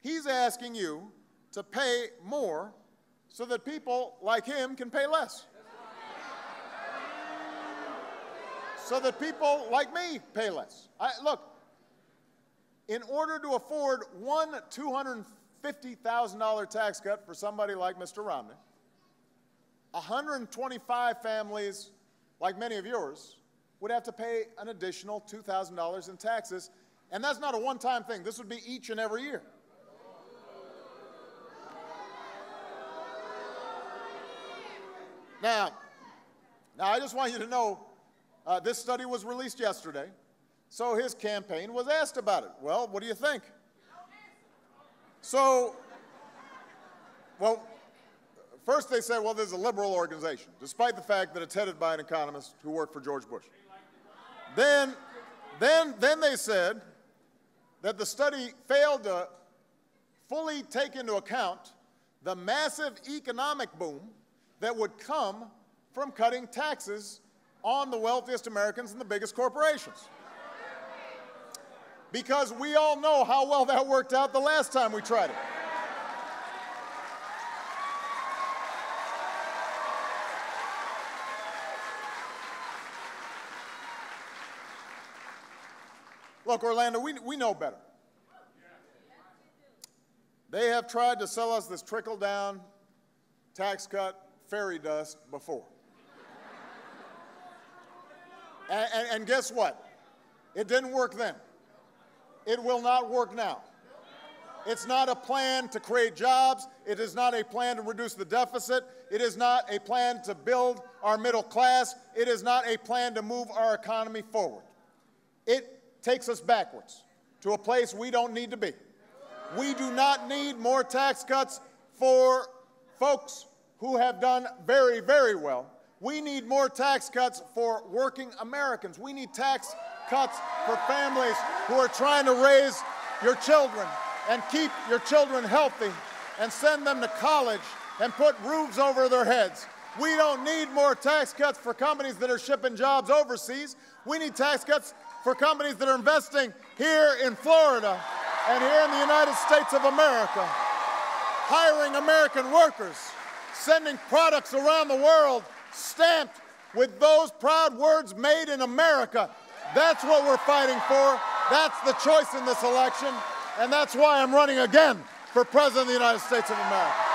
He's asking you to pay more so that people like him can pay less. So that people like me pay less. Look, in order to afford one $250,000 tax cut for somebody like Mr. Romney, 125 families, like many of yours, would have to pay an additional $2,000 in taxes, and that's not a one-time thing. This would be each and every year. Now, I just want you to know, this study was released yesterday, so his campaign was asked about it. Well, what do you think? So, well, first they said, well, there's a liberal organization, despite the fact that it's headed by an economist who worked for George Bush. Then they said that the study failed to fully take into account the massive economic boom that would come from cutting taxes on the wealthiest Americans and the biggest corporations. Because we all know how well that worked out the last time we tried it. Look, Orlando, we know better. They have tried to sell us this trickle-down tax cut fairy dust before. And guess what? It didn't work then. It will not work now. It's not a plan to create jobs. It is not a plan to reduce the deficit. It is not a plan to build our middle class. It is not a plan to move our economy forward. It takes us backwards to a place we don't need to be. We do not need more tax cuts for folks who have done very, very well. We need more tax cuts for working Americans. We need tax cuts for families who are trying to raise your children and keep your children healthy and send them to college and put roofs over their heads. We don't need more tax cuts for companies that are shipping jobs overseas. We need tax cuts for companies that are investing here in Florida and here in the United States of America, hiring American workers, sending products around the world stamped with those proud words, made in America. That's what we're fighting for. That's the choice in this election, and that's why I'm running again for President of the United States of America.